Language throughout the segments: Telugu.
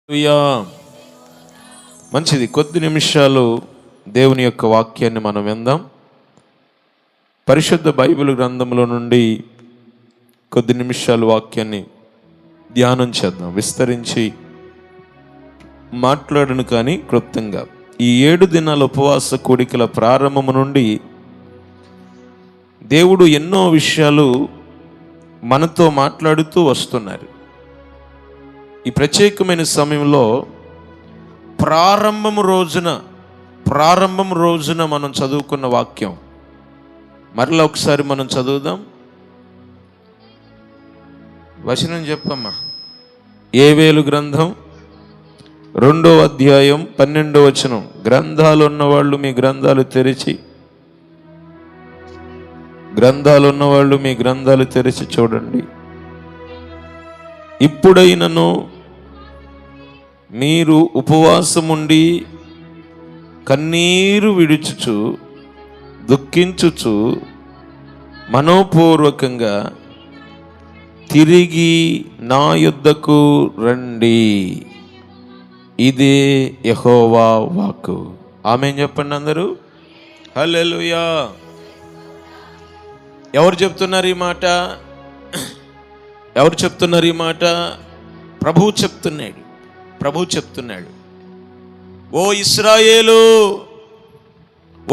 హల్లెలూయా. మంచిది. కొద్ది నిమిషాలు దేవుని యొక్క వాక్యాన్ని మనం విందాం. పరిశుద్ధ బైబిల్ గ్రంథంలో నుండి కొద్ది నిమిషాలు వాక్యాన్ని ధ్యానం చేద్దాం. విస్తరించి మాట్లాడను కానీ క్లుప్తంగా ఈ 7 దినాల ఉపవాస కూడికల ప్రారంభము నుండి దేవుడు ఎన్నో విషయాలు మనతో మాట్లాడుతూ వస్తున్నారు. ఈ ప్రత్యేకమైన సమయంలో ప్రారంభం రోజున మనం చదువుకున్న వాక్యం మరలా ఒకసారి మనం చదువుదాం. వచనం చెప్పమ్మా. యోవేలు గ్రంథం 2వ అధ్యాయం 12వ వచనం. గ్రంథాలు ఉన్నవాళ్ళు మీ గ్రంథాలు తెరిచి చూడండి. ఇప్పుడైనను మీరు ఉపవాసముండి కన్నీరు విడుచుచు దుఃఖించుచు మనోపూర్వకంగా తిరిగి నా యొద్దకు రండి. ఇదే యెహోవా వాక్కు. ఆమేన్ చెప్పండి అందరూ. హల్లెలూయా. ఎవరు చెప్తున్నారు ఈ మాట? ప్రభువు చెప్తున్నాడు. ఓ ఇశ్రాయేలు,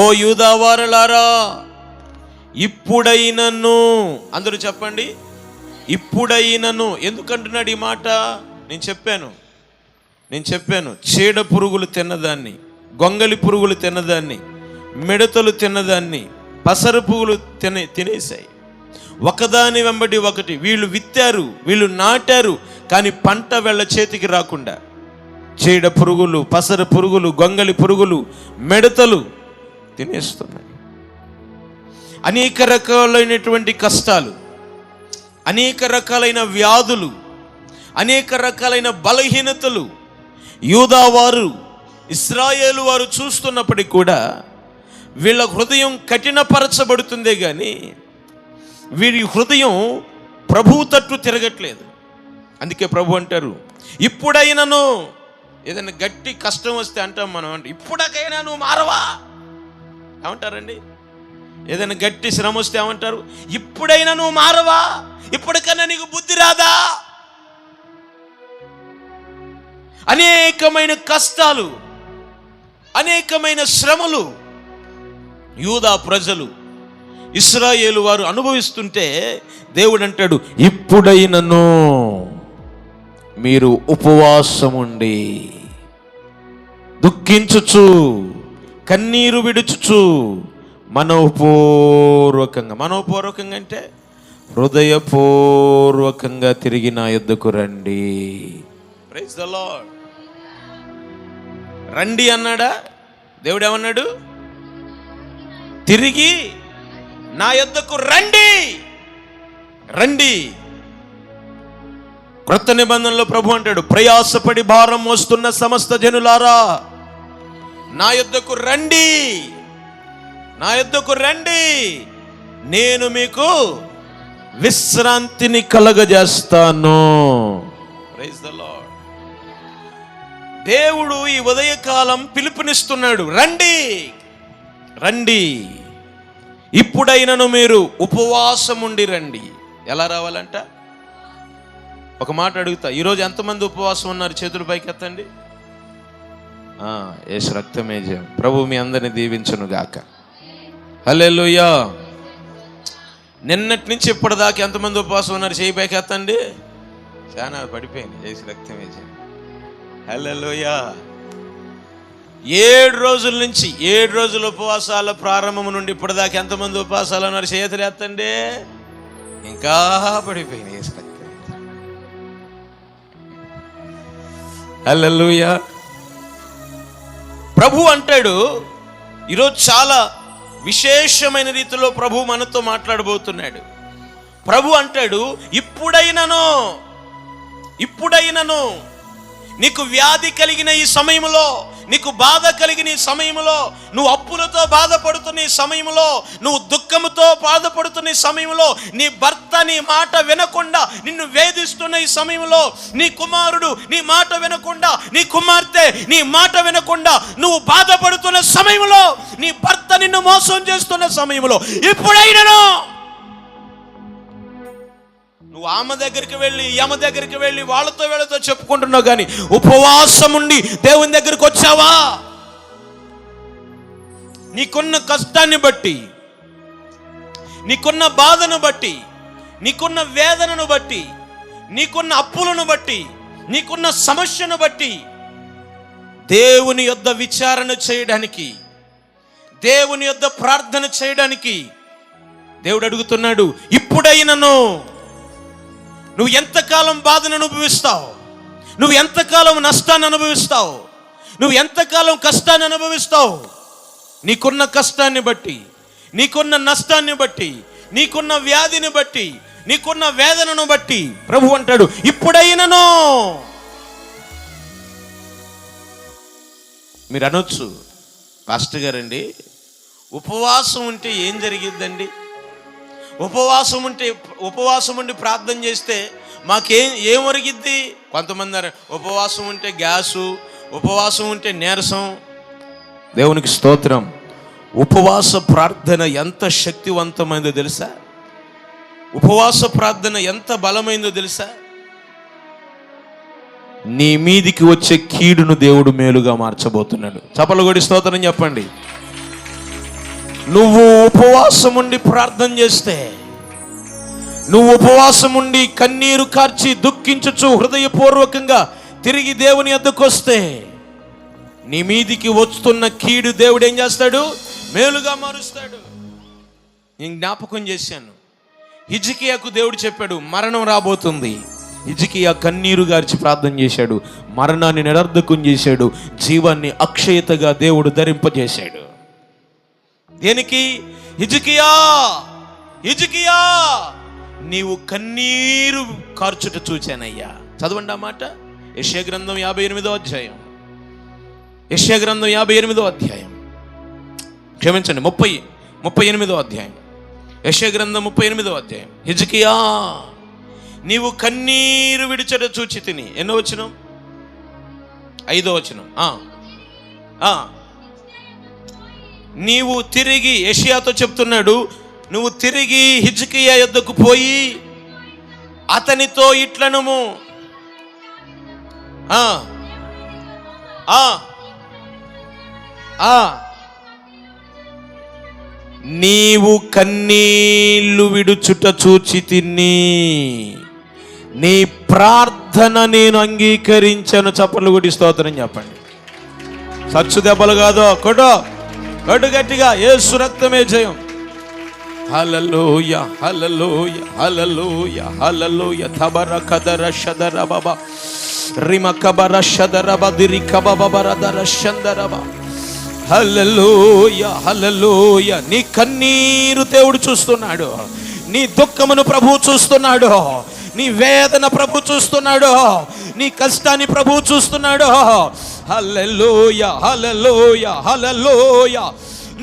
ఓ యూదా వారలారా, ఇప్పుడైనను, అందరూ చెప్పండి, ఇప్పుడైనను. ఎందుకంటున్నాడు ఈ మాట? నేను చెప్పాను చీడ పురుగులు తిన్నదాన్ని, గొంగలి పురుగులు తిన్నదాన్ని, మిడతలు తిన్నదాన్ని పసర పురుగులు తినేశాయి. ఒకదాని వెంబడి ఒకటి. వీళ్ళు విత్తారు, వీళ్ళు నాటారు, కానీ పంట వీళ్ళ చేతికి రాకుండా చీడ పురుగులు, పసర పురుగులు, గొంగలి పురుగులు, మిడతలు తినేస్తున్నాయి. అనేక రకాలైనటువంటి కష్టాలు, అనేక రకాలైన వ్యాధులు, అనేక రకాలైన బలహీనతలు యూదా వారు, ఇశ్రాయేలు వారు చూస్తున్నప్పటికీ కూడా వీళ్ళ హృదయం కఠినపరచబడుతుందే కానీ వీరి హృదయం ప్రభువు తట్టు తిరగట్లేదు. అందుకే ప్రభు అంటారు, ఇప్పుడైనను. ఏదైనా గట్టి కష్టం వస్తే అంటాం మనం, అంటే ఇప్పుడకైనా నువ్వు మారవా ఏమంటారండి? ఏదైనా గట్టి శ్రమ వస్తే ఏమంటారు? ఇప్పుడైనా నువ్వు మారవా, ఇప్పటికైనా నీకు బుద్ధి రాదా? అనేకమైన కష్టాలు, అనేకమైన శ్రమలు యూదా ప్రజలు, ఇశ్రాయేలు వారు అనుభవిస్తుంటే దేవుడు అంటాడు, ఇప్పుడైనను మీరు ఉపవాసముండి దుఃఖించుచు కన్నీరు విడుచుచు మనోపూర్వకంగా అంటే హృదయపూర్వకంగా తిరిగి నా యొద్దకు రండి. Praise the lord. రండి అన్నాడా? దేవుడు ఏమన్నాడు? తిరిగి నా యొద్దకు రండి. క్రొత్త నిబంధనలో ప్రభు అంటాడు, ప్రయాసపడి భారం మోస్తున్న సమస్త జనులారా నా యొద్దకు రండి, నేను మీకు విశ్రాంతిని కలగజేస్తాను. Praise the lord. దేవుడు ఈ ఉదయకాలం పిలుపునిస్తున్నాడు, రండి. ఇప్పుడైనను మీరు ఉపవాసం ఉండి రండి. ఎలా రావాలంట? ఒక మాట అడుగుతా, ఈరోజు ఎంతమంది ఉపవాసం ఉన్నారు? చేతుల పైకి ఎత్తండి. యేసు రక్తమే జయం. ప్రభు మీ అందరిని దీవించును గాక. హల్లెలూయా. నిన్నటి నుంచి ఇప్పటిదాకా ఎంతమంది ఉపవాసం ఉన్నారు? చేయి పైకి ఎత్తండి. చాలా పడిపోయింది. యేసు రక్తమే జయం. హల్లెలూయా. 7 రోజుల నుంచి, 7 రోజుల ఉపవాసాల ప్రారంభం నుండి ఇప్పటిదాకా ఎంతమంది ఉపవాసాలు ఉన్నారు? చేతులు ఎత్తండి. ఇంకా పడిపోయింది. హల్లెలూయా. ప్రభు అంటాడు, ఈరోజు చాలా విశేషమైన రీతిలో ప్రభు మనతో మాట్లాడబోతున్నాడు. ప్రభు అంటాడు, ఇప్పుడైనను నీకు వ్యాధి కలిగిన ఈ సమయంలో, నీకు బాధ కలిగిన ఈ సమయంలో, నువ్వు అప్పులతో బాధపడుతున్న ఈ సమయంలో, నువ్వు దుఃఖముతో బాధపడుతున్న ఈ సమయంలో, నీ భర్త నీ మాట వినకుండా నిన్ను వేధిస్తున్న ఈ సమయంలో, నీ కుమారుడు నీ మాట వినకుండా, నీ కుమార్తె నీ మాట వినకుండా నువ్వు బాధపడుతున్న సమయంలో, నీ భర్త నిన్ను మోసం చేస్తున్న సమయంలో, ఇప్పుడైనను నువ్వు ఆమె దగ్గరికి వెళ్ళి ఈమె దగ్గరికి వెళ్ళి వాళ్ళతో వీళ్ళతో చెప్పుకుంటున్నావు, కానీ ఉపవాసం ఉండి దేవుని దగ్గరికి వచ్చావా? నీకున్న కష్టాన్ని బట్టి, నీకున్న బాధను బట్టి, నీకున్న వేదనను బట్టి, నీకున్న అప్పులను బట్టి, నీకున్న సమస్యను బట్టి దేవుని యొద్ద విచారణ చేయడానికి, దేవుని యొద్ద ప్రార్థన చేయడానికి దేవుడు అడుగుతున్నాడు, ఇప్పుడైనను నువ్వు ఎంతకాలం బాధను అనుభవిస్తావు? నువ్వు ఎంతకాలం నష్టాన్ని అనుభవిస్తావు? నువ్వు ఎంతకాలం కష్టాన్ని అనుభవిస్తావు? నీకున్న కష్టాన్ని బట్టి, నీకున్న నష్టాన్ని బట్టి, నీకున్న వ్యాధిని బట్టి, నీకున్న వేదనను బట్టి ప్రభు అంటాడు, ఇప్పుడైనను. మీరు అనొచ్చు, పాస్టర్ గారండి ఉపవాసం ఉంటే ఏం జరిగిద్దండి? ఉపవాసం ఉండి ప్రార్థన చేస్తే ఏం ఒరిగిద్ది? కొంతమంది ఉపవాసం ఉంటే గ్యాసు, ఉపవాసం ఉంటే నీరసం. దేవునికి స్తోత్రం. ఉపవాస ప్రార్థన ఎంత శక్తివంతమైందో తెలుసా? ఉపవాస ప్రార్థన ఎంత బలమైందో తెలుసా? నీ మీదికి వచ్చే కీడును దేవుడు మేలుగా మార్చబోతున్నాడు. చప్పలు కొడి స్తోత్రం చెప్పండి. నువ్వు ఉపవాసం ఉండి ప్రార్థన చేస్తే, నువ్వు ఉపవాసం ఉండి కన్నీరు కార్చి దుఃఖించుచు హృదయపూర్వకంగా తిరిగి దేవుని యొద్దకు వస్తే, నీ మీదికి వస్తున్న కీడు దేవుడు ఏం చేస్తాడు? మేలుగా మారుస్తాడు. నేను జ్ఞాపకం చేశాను, హిజ్కియాకు దేవుడు చెప్పాడు మరణం రాబోతుంది. హిజ్కియా కన్నీరు గార్చి ప్రార్థన చేశాడు, మరణాన్ని నిరర్ధకం చేశాడు, జీవాన్ని అక్షయతగా దేవుడు ధరింపజేశాడు. దేనికి? హిజ్కియా నీవు కన్నీరు కార్చుట చూచానయ్యా. చదవండి ఆ మాట. యెషయా గ్రంథం 58వ అధ్యాయం. యెషయా గ్రంథం 58వ అధ్యాయం, క్షమించండి 38వ అధ్యాయం. యెషయా గ్రంథం 38వ అధ్యాయం. హిజ్కియా నీవు కన్నీరు విడిచట చూచి తిని. ఎన్నో వచనం? 5వ వచనం. నీవు తిరిగి, యెషయాతో చెప్తున్నాడు, నువ్వు తిరిగి హిజ్కియా యొద్దకు పోయి అతనితో ఇట్లనుము, నీవు కన్నీళ్లు విడుచుట చూచి తిని, నీ ప్రార్థన నేను అంగీకరించాను. చప్పట్లు కొట్టి స్తోత్రం చెప్పండి. సచ్చు దెబ్బలు కాదు, కొడు గట్టిగా, యేసు రక్తమే జయం. హల్లెలూయా హల్లెలూయా హల్లెలూయా హల్లెలూయా. తబర కదర షదర బాబా రిమ కబర షదర బదిరి కబబరదర షందరబ. హల్లెలూయా హల్లెలూయా. నీ కన్నీరు దేవుడు చూస్తున్నాడు, నీ దుఃఖమును ప్రభువు చూస్తున్నాడు, నీ వేదన ప్రభు చూస్తున్నాడు, నీ కష్టాన్ని ప్రభు చూస్తున్నాడు. హల్లెలూయా హల్లెలూయా హల్లెలూయా.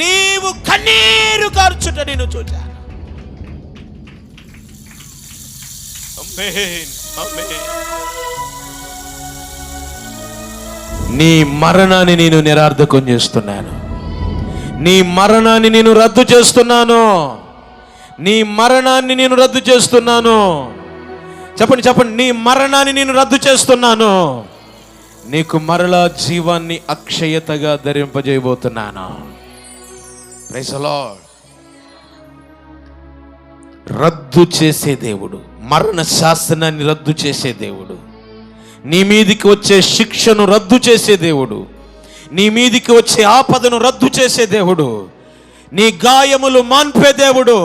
నీవు కన్నీరు కార్చుట నేను చూచాను. ఆమేన్ ఆమేన్. నీ మరణాన్ని నేను నిరర్ధకం చేస్తున్నాను, నీ మరణాన్ని నేను రద్దు చేస్తున్నాను, నీ మరణాన్ని నేను రద్దు చేస్తున్నాను. చెప్పండి, నీ మరణాన్ని నేను రద్దు చేస్తున్నాను. నీకు మరలా జీవాన్ని అక్షయతగా ధరింపజేయబోతున్నాను. Praise the Lord. రద్దు చేసే దేవుడు, మరణ శాసనాన్ని రద్దు చేసే దేవుడు, నీ మీదికి వచ్చే శిక్షను రద్దు చేసే దేవుడు, నీ మీదికి వచ్చే ఆపదను రద్దు చేసే దేవుడు, నీ గాయములు మాన్పే దేవుడు,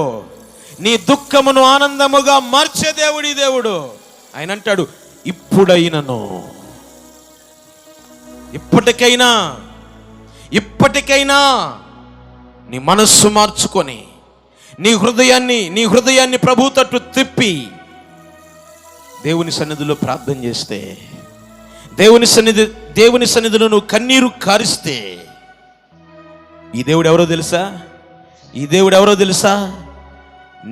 నీ దుఃఖమును ఆనందముగా మార్చే దేవుడి దేవుడు. ఆయన అంటాడు, ఇప్పటికైనా నీ మనస్సు మార్చుకొని నీ హృదయాన్ని ప్రభు తట్టు తిప్పి దేవుని సన్నిధిలో ప్రార్థన చేస్తే, దేవుని సన్నిధిలో నువ్వు కన్నీరు కారిస్తే ఈ దేవుడు ఎవరో తెలుసా? ఈ దేవుడు ఎవరో తెలుసా?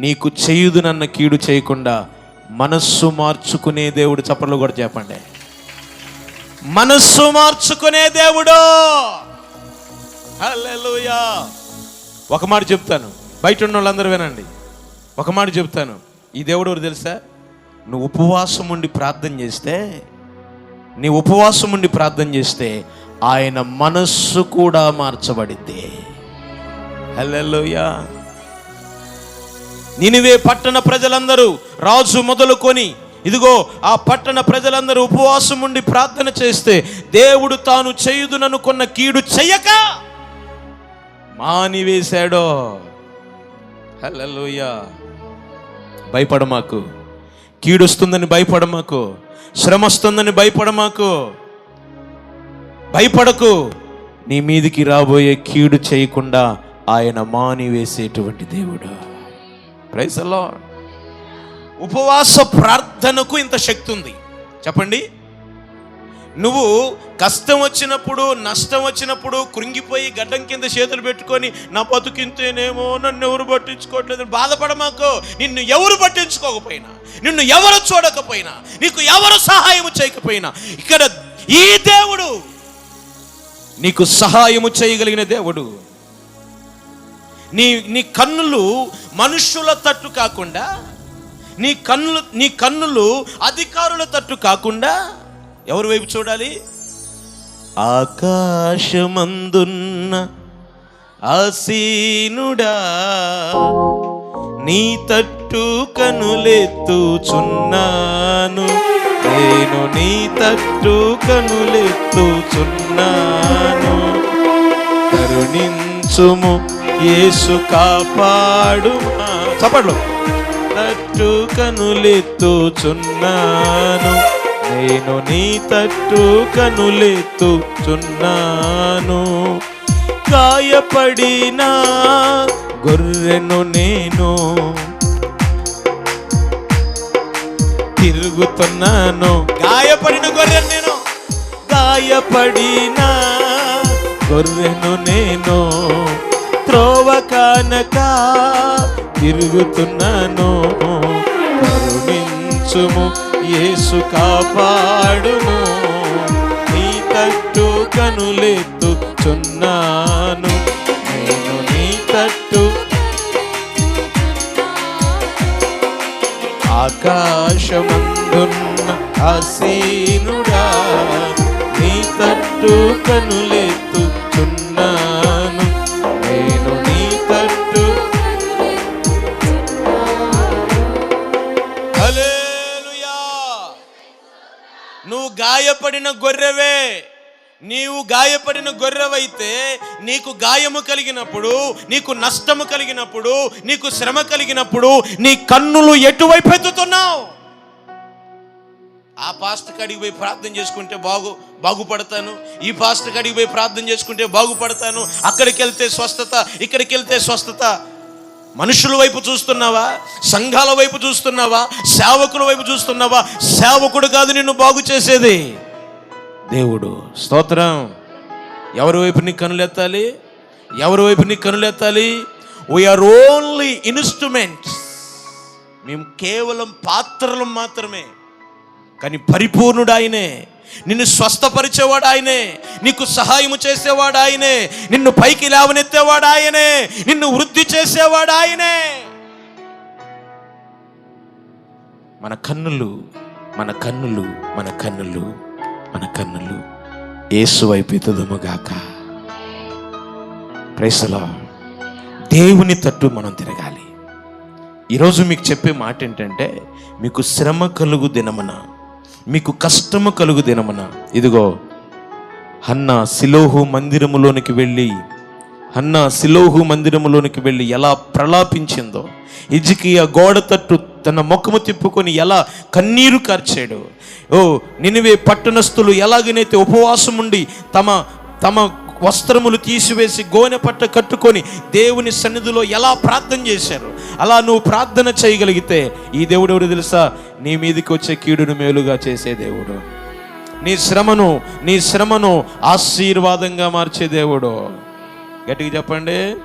నీకు చేయుదునన్న కీడు చేయకుండా మనస్సు మార్చుకునే దేవుడు. చప్పట్లు కూడా చెప్పండి. మనస్సు మార్చుకునే దేవుడు. హల్లెలూయా. ఒక మాట చెప్తాను, బయట ఉన్న వాళ్ళందరూ వినండి. ఒక మాట చెప్తాను, ఈ దేవుడు ఎవరు తెలుసా? నువ్వు ఉపవాసం ఉండి ప్రార్థన చేస్తే, నీ ఉపవాసం ఉండి ప్రార్థన చేస్తే ఆయన మనస్సు కూడా మార్చబడింది. హల్లెలూయా. నినివే పట్టణ ప్రజలందరూ, రాజు మొదలుకొని ఇదిగో ఆ పట్టణ ప్రజలందరూ ఉపవాసం ఉండి ప్రార్థన చేస్తే దేవుడు తాను చేయుదుననుకున్న కీడు చెయ్యక మానివేశాడో. హల్లెలూయా. భయపడమాకు, కీడొస్తుందని భయపడమాకు, శ్రమ వస్తుందని భయపడమాకు, భయపడకు. నీ మీదికి రాబోయే కీడు చేయకుండా ఆయన మానివేసేటువంటి దేవుడు. Praise the lord. ఉపవాస ప్రార్థనకు ఇంత శక్తి ఉంది. చెప్పండి. నువ్వు కష్టం వచ్చినప్పుడు, నష్టం వచ్చినప్పుడు కృంగిపోయి గడ్డం కింద చేతులు పెట్టుకొని నా బతుకింతేనేమో, నన్ను ఎవరు పట్టించుకోవట్లేదు బాధపడమాకో. నిన్ను ఎవరు పట్టించుకోకపోయినా, నిన్ను ఎవరు చూడకపోయినా, నీకు ఎవరు సహాయం చేయకపోయినా, ఇక్కడ ఈ దేవుడు నీకు సహాయము చేయగలిగిన దేవుడు. నీ కన్నులు మనుష్యుల తట్టు కాకుండా, నీ కన్నులు అధికారుల తట్టు కాకుండా ఎవరి వైపు చూడాలి? ఆకాశమందున్న ఆసీనుడా, నీ తట్టు కనులెత్తుచున్నాను, నేను నీ తట్టు కనులెత్తుచున్నాను. కరుణించుము యేసు, కాపాడుమా. చప్పట్లు. తట్టు కనులెత్తుచున్నాను, నేను నీ తట్టు కనులెత్తుచున్నాను. గాయపడిన గొర్రెను నేను, తిరుగుతున్నాను. గాయపడిన గొర్రెను నేను, గాయపడిన గొర్రెను నేను, త్రోవ కానక తిరుగుతున్నాను. కరుణించుము యేసు, కాపాడుము, నీ తట్టు కనులెత్తుచున్నాను, నేను నీ తట్టు. ఆకాశమందున్న ఆసీనుడా, నీ తట్టు కనులెత్తుచున్నాను, నేను నీ తట్టు. హల్లెలూయా. నువ్వు గాయపడిన గొర్రెవే. నీవు గాయపడిన గొర్రెవైతే నీకు గాయము కలిగినప్పుడు, నీకు నష్టము కలిగినప్పుడు, నీకు శ్రమ కలిగినప్పుడు నీ కన్నులు ఎటువైపు ఎత్తుతున్నావు? ఆ పాస్టర్ కాడికి పోయి ప్రార్థన చేసుకుంటే బాగుపడతాను, ఈ పాస్టర్ కాడికి పోయి ప్రార్థన చేసుకుంటే బాగుపడతాను, అక్కడికి వెళ్తే స్వస్థత, ఇక్కడికి వెళ్తే స్వస్థత. మనుషుల వైపు చూస్తున్నావా? సంఘాల వైపు చూస్తున్నావా? సేవకుల వైపు చూస్తున్నావా? సేవకుడు కాదు నిన్ను బాగు చేసేది, దేవుడు. స్తోత్రం. ఎవరి వైపు నీ కనులెత్తాలి? ఎవరి వైపు నీ కనులెత్తాలి? We are only instruments. మేము కేవలం పాత్రలు మాత్రమే. కానీ పరిపూర్ణుడు ఆయనే. నిన్ను స్వస్థపరిచేవాడు ఆయనే, నీకు సహాయము చేసేవాడు ఆయనే, నిన్ను పైకి లేవనెత్తేవాడు ఆయనే, నిన్ను వృద్ధి చేసేవాడు ఆయనే. మన కన్నులు మన కన్నులు మన కన్నులు మన కన్నులు యేసు వైపు ఎత్తుదుముగాక. Praise the lord. దేవుని తట్టు మనం తిరగాలి. ఈరోజు మీకు చెప్పే మాట ఏంటంటే, మీకు శ్రమ కలుగు దినమున, మీకు కష్టము కలుగు దినమున, ఇదిగో హన్నా సిలోహు మందిరములోనికి వెళ్ళి ఎలా ప్రలాపించిందో, హిజ్కియా గోడ తట్టు తన ముఖము తిప్పుకొని ఎలా కన్నీరు కార్చాడు. నినివే పట్టణస్థులు ఎలాగనైతే ఉపవాసం ఉండి తమ వస్త్రములు తీసివేసి గోనె పట్ట కట్టుకొని దేవుని సన్నిధిలో ఎలా ప్రార్థన చేశారు, అలా నువ్వు ప్రార్థన చేయగలిగితే ఈ దేవుడు ఎవరు తెలుసా? నీ మీదకి వచ్చే కీడును మేలుగా చేసే దేవుడు. నీ శ్రమను ఆశీర్వాదంగా మార్చే దేవుడు. గట్టిగా చెప్పండి.